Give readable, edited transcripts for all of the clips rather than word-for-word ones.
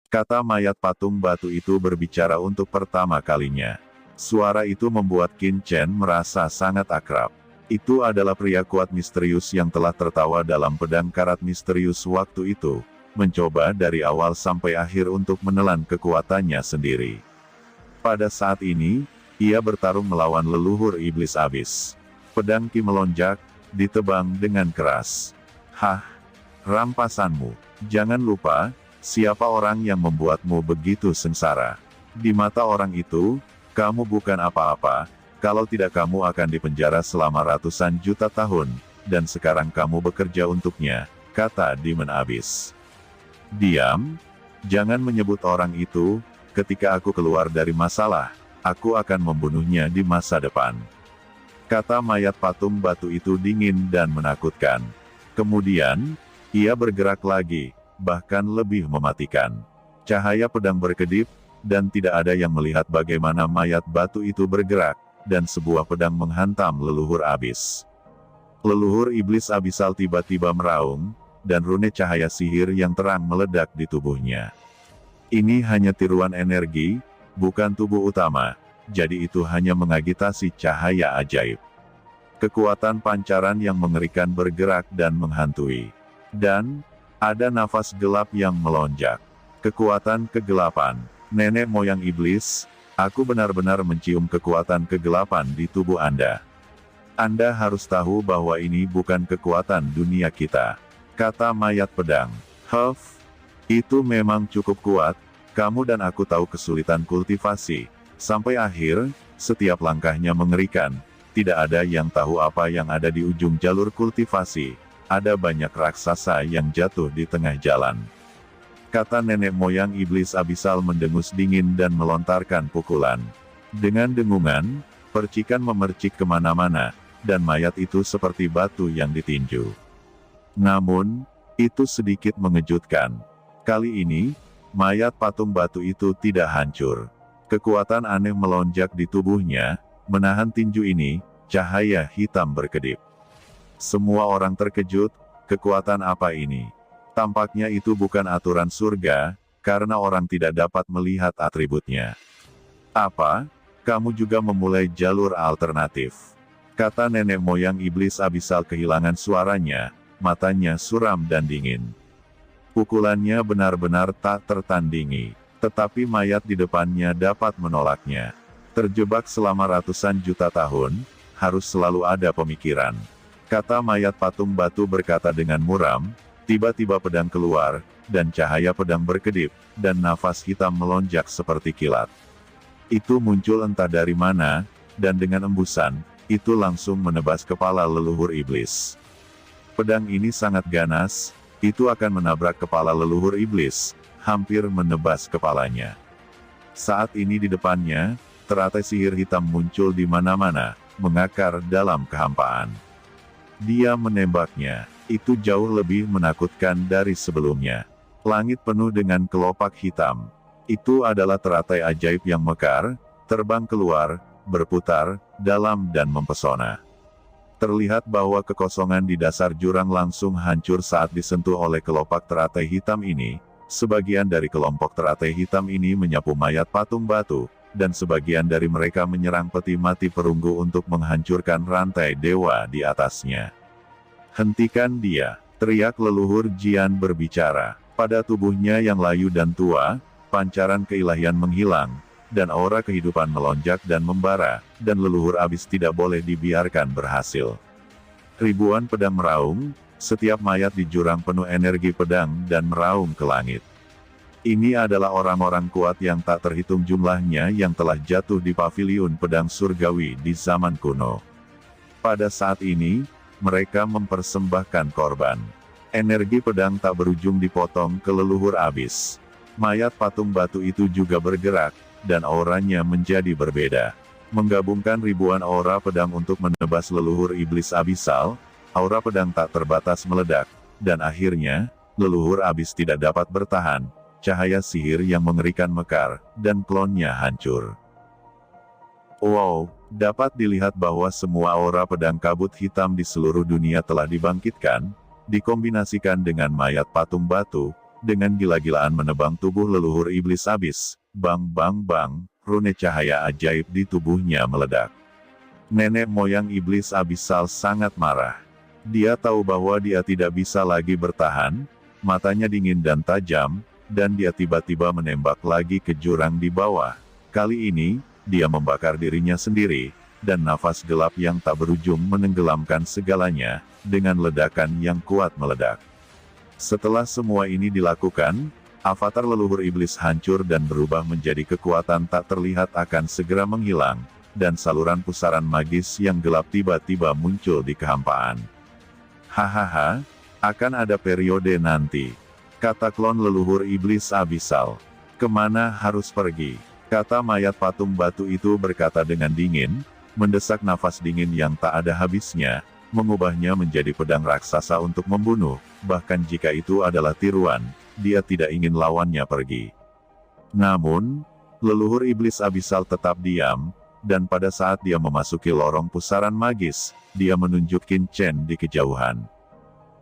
Kata mayat patung batu itu berbicara untuk pertama kalinya. Suara itu membuat Qin Chen merasa sangat akrab. Itu adalah pria kuat misterius yang telah tertawa dalam pedang karat misterius waktu itu, mencoba dari awal sampai akhir untuk menelan kekuatannya sendiri. Pada saat ini, ia bertarung melawan leluhur iblis abis. Pedang Qi melonjak, ditebang dengan keras. Hah? Rampasanmu. Jangan lupa, siapa orang yang membuatmu begitu sengsara. Di mata orang itu, kamu bukan apa-apa, kalau tidak kamu akan dipenjara selama ratusan juta tahun, dan sekarang kamu bekerja untuknya, kata Demon Abyss. Diam, jangan menyebut orang itu, ketika aku keluar dari masalah, aku akan membunuhnya di masa depan. Kata mayat patung batu itu dingin dan menakutkan. Kemudian, ia bergerak lagi, bahkan lebih mematikan. Cahaya pedang berkedip, dan tidak ada yang melihat bagaimana mayat batu itu bergerak, dan sebuah pedang menghantam leluhur abis. Leluhur iblis abisal tiba-tiba meraung, dan rune cahaya sihir yang terang meledak di tubuhnya. Ini hanya tiruan energi, bukan tubuh utama, jadi itu hanya mengagitasi cahaya ajaib. Kekuatan pancaran yang mengerikan bergerak dan menghantui. Dan, ada nafas gelap yang melonjak. Kekuatan kegelapan. Nenek moyang iblis, aku benar-benar mencium kekuatan kegelapan di tubuh Anda. Anda harus tahu bahwa ini bukan kekuatan dunia kita. Kata mayat pedang. Huff, itu memang cukup kuat, kamu dan aku tahu kesulitan kultivasi. Sampai akhir, setiap langkahnya mengerikan, tidak ada yang tahu apa yang ada di ujung jalur kultivasi. Ada banyak raksasa yang jatuh di tengah jalan. Kata nenek moyang iblis abisal mendengus dingin dan melontarkan pukulan. Dengan dengungan, percikan memercik kemana-mana, dan mayat itu seperti batu yang ditinju. Namun, itu sedikit mengejutkan. Kali ini, mayat patung batu itu tidak hancur. Kekuatan aneh melonjak di tubuhnya, menahan tinju ini, cahaya hitam berkedip. Semua orang terkejut, kekuatan apa ini? Tampaknya itu bukan aturan surga, karena orang tidak dapat melihat atributnya. Apa? Kamu juga memulai jalur alternatif. Kata nenek moyang iblis abisal kehilangan suaranya, matanya suram dan dingin. Pukulannya benar-benar tak tertandingi, tetapi mayat di depannya dapat menolaknya. Terjebak selama ratusan juta tahun, harus selalu ada pemikiran. Kata mayat patung batu berkata dengan muram. Tiba-tiba pedang keluar, dan cahaya pedang berkedip, dan nafas hitam melonjak seperti kilat. Itu muncul entah dari mana, dan dengan embusan, itu langsung menebas kepala leluhur iblis. Pedang ini sangat ganas, itu akan menabrak kepala leluhur iblis, hampir menebas kepalanya. Saat ini di depannya, teratai sihir hitam muncul di mana-mana, mengakar dalam kehampaan. Dia menembaknya. Itu jauh lebih menakutkan dari sebelumnya. Langit penuh dengan kelopak hitam. Itu adalah teratai ajaib yang mekar, terbang keluar, berputar, dalam dan mempesona. Terlihat bahwa kekosongan di dasar jurang langsung hancur saat disentuh oleh kelopak teratai hitam ini. Sebagian dari kelompok teratai hitam ini menyapu mayat patung batu, dan sebagian dari mereka menyerang peti mati perunggu untuk menghancurkan rantai dewa di atasnya. Hentikan dia, teriak leluhur Jian berbicara. Pada tubuhnya yang layu dan tua, pancaran keilahian menghilang, dan aura kehidupan melonjak dan membara, dan leluhur abis tidak boleh dibiarkan berhasil. Ribuan pedang meraung, setiap mayat di jurang penuh energi pedang dan meraung ke langit. Ini adalah orang-orang kuat yang tak terhitung jumlahnya yang telah jatuh di paviliun pedang surgawi di zaman kuno. Pada saat ini, mereka mempersembahkan korban. Energi pedang tak berujung dipotong ke leluhur abis. Mayat patung batu itu juga bergerak, dan auranya menjadi berbeda. Menggabungkan ribuan aura pedang untuk menebas leluhur iblis abisal, aura pedang tak terbatas meledak, dan akhirnya, leluhur abis tidak dapat bertahan, cahaya sihir yang mengerikan mekar, dan klonnya hancur. Wow, dapat dilihat bahwa semua aura pedang kabut hitam di seluruh dunia telah dibangkitkan, dikombinasikan dengan mayat patung batu, dengan gila-gilaan menebang tubuh leluhur iblis abis. Bang bang bang, rune cahaya ajaib di tubuhnya meledak. Nenek moyang iblis abisal sangat marah. Dia tahu bahwa dia tidak bisa lagi bertahan, matanya dingin dan tajam, dan dia tiba-tiba menembak lagi ke jurang di bawah. Kali ini, dia membakar dirinya sendiri, dan nafas gelap yang tak berujung menenggelamkan segalanya, dengan ledakan yang kuat meledak. Setelah semua ini dilakukan, avatar leluhur iblis hancur dan berubah menjadi kekuatan tak terlihat akan segera menghilang, dan saluran pusaran magis yang gelap tiba-tiba muncul di kehampaan. Hahaha, akan ada periode nanti, kata klon leluhur iblis abisal. Kemana harus pergi? Kata mayat patung batu itu berkata dengan dingin, mendesak nafas dingin yang tak ada habisnya, mengubahnya menjadi pedang raksasa untuk membunuh, bahkan jika itu adalah tiruan, dia tidak ingin lawannya pergi. Namun, leluhur iblis abisal tetap diam, dan pada saat dia memasuki lorong pusaran magis, dia menunjuk Qin Chen di kejauhan.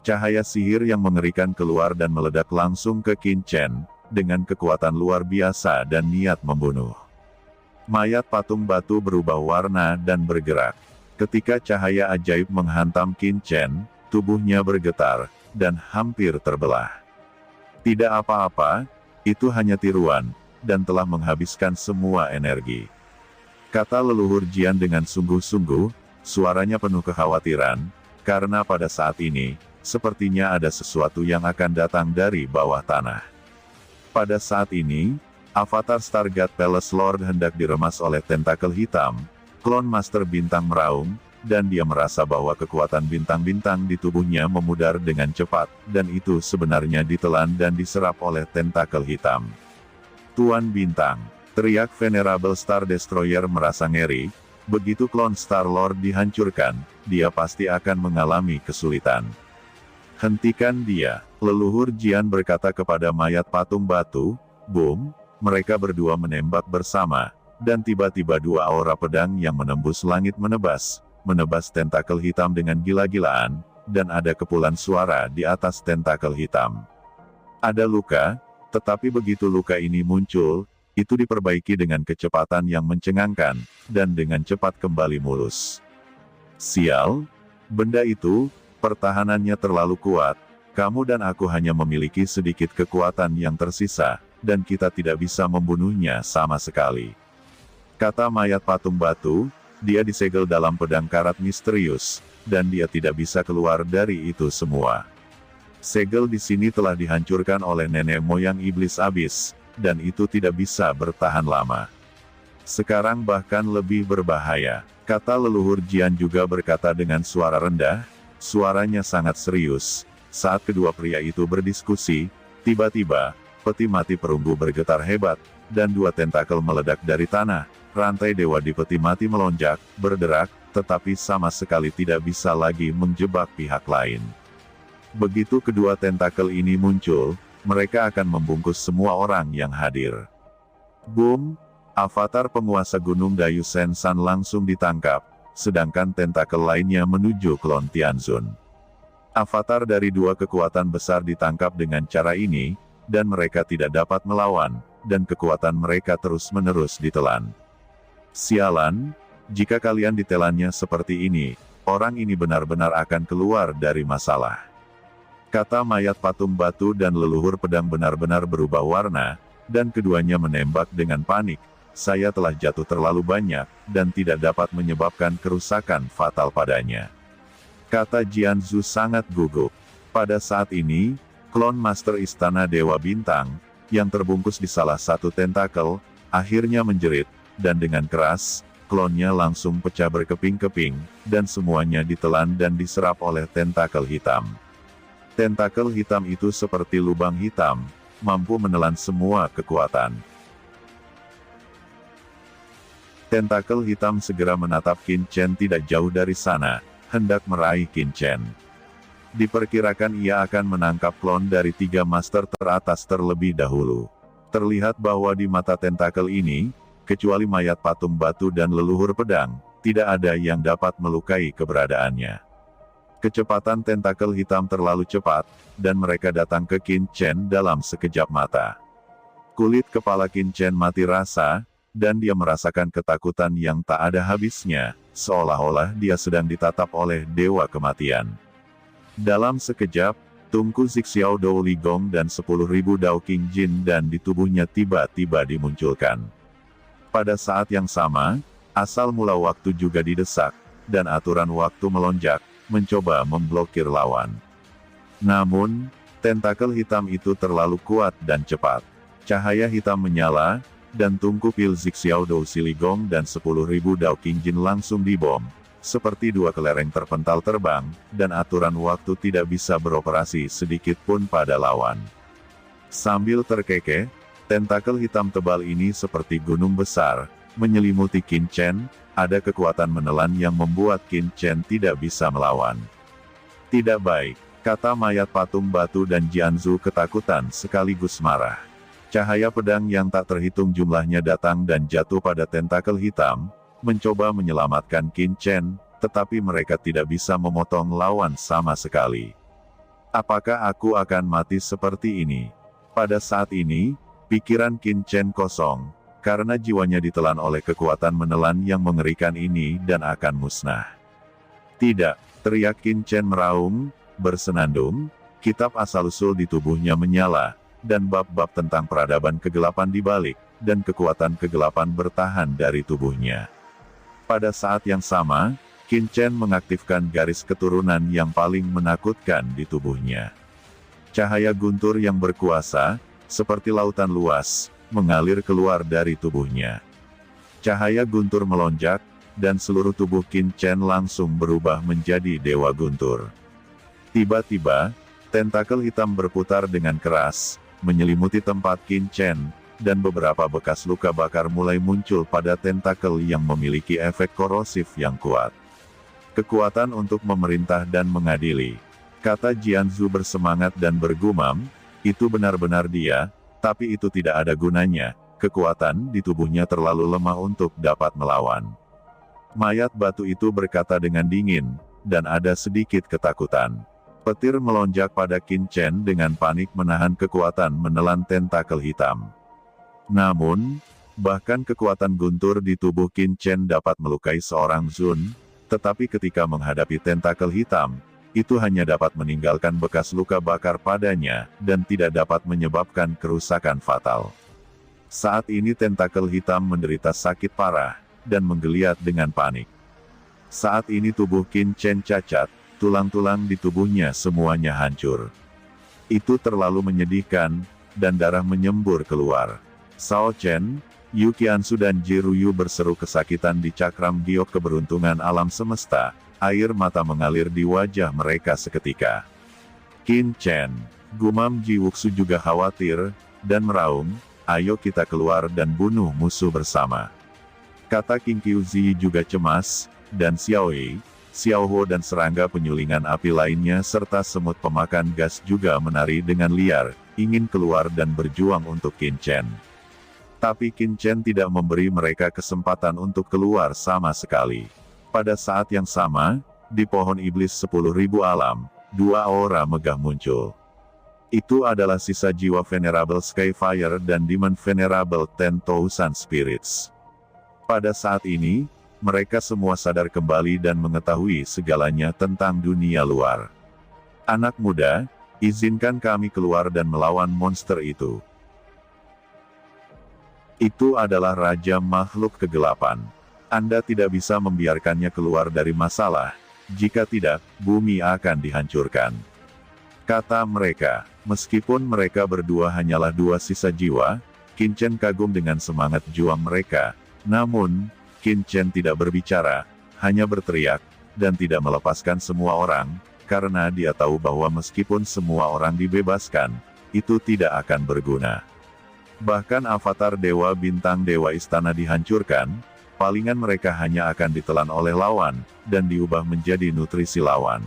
Cahaya sihir yang mengerikan keluar dan meledak langsung ke Qin Chen, dengan kekuatan luar biasa dan niat membunuh. Mayat patung batu berubah warna dan bergerak. Ketika cahaya ajaib menghantam Qin Chen, tubuhnya bergetar, dan hampir terbelah. Tidak apa-apa, itu hanya tiruan, dan telah menghabiskan semua energi. Kata leluhur Jian dengan sungguh-sungguh, suaranya penuh kekhawatiran, karena pada saat ini, sepertinya ada sesuatu yang akan datang dari bawah tanah. Pada saat ini, avatar Stargate Palace Lord hendak diremas oleh tentakel hitam. Klon Master Bintang meraung, dan dia merasa bahwa kekuatan bintang-bintang di tubuhnya memudar dengan cepat, dan itu sebenarnya ditelan dan diserap oleh tentakel hitam. Tuan Bintang, teriak Venerable Star Destroyer merasa ngeri, begitu klon Star Lord dihancurkan, dia pasti akan mengalami kesulitan. Hentikan dia, leluhur Jian berkata kepada mayat patung batu. Boom, mereka berdua menembak bersama. Dan tiba-tiba dua aura pedang yang menembus langit menebas tentakel hitam dengan gila-gilaan, dan ada kepulan suara di atas tentakel hitam. Ada luka, tetapi begitu luka ini muncul, itu diperbaiki dengan kecepatan yang mencengangkan, dan dengan cepat kembali mulus. Sial, benda itu, pertahanannya terlalu kuat, kamu dan aku hanya memiliki sedikit kekuatan yang tersisa, dan kita tidak bisa membunuhnya sama sekali. Kata mayat patung batu, dia disegel dalam pedang karat misterius, dan dia tidak bisa keluar dari itu semua. Segel di sini telah dihancurkan oleh nenek moyang iblis abis, dan itu tidak bisa bertahan lama. Sekarang bahkan lebih berbahaya, kata leluhur Jian juga berkata dengan suara rendah, suaranya sangat serius. Saat kedua pria itu berdiskusi, tiba-tiba, peti mati perunggu bergetar hebat, dan dua tentakel meledak dari tanah. Rantai dewa di peti mati melonjak, berderak, tetapi sama sekali tidak bisa lagi menjebak pihak lain. Begitu kedua tentakel ini muncul, mereka akan membungkus semua orang yang hadir. Boom! Avatar penguasa Gunung Dayu Sensan langsung ditangkap, sedangkan tentakel lainnya menuju klon Tianzun. Avatar dari dua kekuatan besar ditangkap dengan cara ini, dan mereka tidak dapat melawan, dan kekuatan mereka terus-menerus ditelan. Sialan, jika kalian ditelannya seperti ini, orang ini benar-benar akan keluar dari masalah. Kata mayat patung batu dan leluhur pedang benar-benar berubah warna, dan keduanya menembak dengan panik. Saya telah jatuh terlalu banyak, dan tidak dapat menyebabkan kerusakan fatal padanya. Kata Jianzu sangat gugup. Pada saat ini, klon Master Istana Dewa Bintang, yang terbungkus di salah satu tentakel, akhirnya menjerit, dan dengan keras, klonnya langsung pecah berkeping-keping, dan semuanya ditelan dan diserap oleh tentakel hitam. Tentakel hitam itu seperti lubang hitam, mampu menelan semua kekuatan. Tentakel hitam segera menatap Qin Chen tidak jauh dari sana, hendak meraih Qin Chen. Diperkirakan ia akan menangkap klon dari 3 master teratas terlebih dahulu. Terlihat bahwa di mata tentakel ini, kecuali mayat patung batu dan leluhur pedang, tidak ada yang dapat melukai keberadaannya. Kecepatan tentakel hitam terlalu cepat, dan mereka datang ke Qin Chen dalam sekejap mata. Kulit kepala Qin Chen mati rasa, dan dia merasakan ketakutan yang tak ada habisnya, seolah-olah dia sedang ditatap oleh dewa kematian. Dalam sekejap, tungku Zixiao Dou Li Gong dan 10.000 Dao King Jin dan di tubuhnya tiba-tiba dimunculkan. Pada saat yang sama, asal mula waktu juga didesak, dan aturan waktu melonjak, mencoba memblokir lawan. Namun, tentakel hitam itu terlalu kuat dan cepat. Cahaya hitam menyala, dan tungku pil Zixiao Dou Li Gong dan 10.000 Dao King Jin langsung dibom, seperti dua kelereng terpental terbang, dan aturan waktu tidak bisa beroperasi sedikit pun pada lawan. Sambil terkekeh, tentakel hitam tebal ini seperti gunung besar, menyelimuti Qin Chen. Ada kekuatan menelan yang membuat Qin Chen tidak bisa melawan. Tidak baik, kata mayat patung batu dan Jianzu ketakutan sekaligus marah. Cahaya pedang yang tak terhitung jumlahnya datang dan jatuh pada tentakel hitam, mencoba menyelamatkan Qin Chen, tetapi mereka tidak bisa memotong lawan sama sekali. Apakah aku akan mati seperti ini? Pada saat ini, pikiran Qin Chen kosong, karena jiwanya ditelan oleh kekuatan menelan yang mengerikan ini dan akan musnah. Tidak, teriak Qin Chen meraung, bersenandung, kitab asal-usul di tubuhnya menyala, dan bab-bab tentang peradaban kegelapan dibalik, dan kekuatan kegelapan bertahan dari tubuhnya. Pada saat yang sama, Qin Chen mengaktifkan garis keturunan yang paling menakutkan di tubuhnya. Cahaya guntur yang berkuasa, seperti lautan luas, mengalir keluar dari tubuhnya. Cahaya guntur melonjak, dan seluruh tubuh Qin Chen langsung berubah menjadi dewa guntur. Tiba-tiba, tentakel hitam berputar dengan keras, menyelimuti tempat Qin Chen, dan beberapa bekas luka bakar mulai muncul pada tentakel yang memiliki efek korosif yang kuat. Kekuatan untuk memerintah dan mengadili, kata Jianzu bersemangat dan bergumam, itu benar-benar dia. Tapi itu tidak ada gunanya, kekuatan di tubuhnya terlalu lemah untuk dapat melawan. Mayat batu itu berkata dengan dingin, dan ada sedikit ketakutan. Petir melonjak pada Qin Chen dengan panik menahan kekuatan menelan tentakel hitam. Namun, bahkan kekuatan guntur di tubuh Qin Chen dapat melukai seorang Zun, tetapi ketika menghadapi tentakel hitam, itu hanya dapat meninggalkan bekas luka bakar padanya, dan tidak dapat menyebabkan kerusakan fatal. Saat ini tentakel hitam menderita sakit parah, dan menggeliat dengan panik. Saat ini tubuh Qin Chen cacat, tulang-tulang di tubuhnya semuanya hancur. Itu terlalu menyedihkan, dan darah menyembur keluar. Shao Chen, Yu Qiansu dan Ji Ruyu berseru kesakitan di cakram giok keberuntungan alam semesta. Air mata mengalir di wajah mereka seketika. Qin Chen, gumam Ji Wuxu juga khawatir, dan meraung, ayo kita keluar dan bunuh musuh bersama. Kata King Qiuzi juga cemas, dan Xiao Yi, Xiao Ho dan serangga penyulingan api lainnya serta semut pemakan gas juga menari dengan liar, ingin keluar dan berjuang untuk Qin Chen. Tapi Qin Chen tidak memberi mereka kesempatan untuk keluar sama sekali. Pada saat yang sama, di pohon iblis 10.000 alam, dua aura megah muncul. Itu adalah sisa jiwa Venerable Skyfire dan Demon Venerable 10,000 Spirits. Pada saat ini, mereka semua sadar kembali dan mengetahui segalanya tentang dunia luar. Anak muda, izinkan kami keluar dan melawan monster itu. Itu adalah Raja Makhluk Kegelapan. Anda tidak bisa membiarkannya keluar dari masalah, jika tidak, bumi akan dihancurkan. Kata mereka, meskipun mereka berdua hanyalah dua sisa jiwa, Qin Chen kagum dengan semangat juang mereka, namun, Qin Chen tidak berbicara, hanya berteriak, dan tidak melepaskan semua orang, karena dia tahu bahwa meskipun semua orang dibebaskan, itu tidak akan berguna. Bahkan avatar Dewa Bintang Dewa Istana dihancurkan, palingan mereka hanya akan ditelan oleh lawan, dan diubah menjadi nutrisi lawan.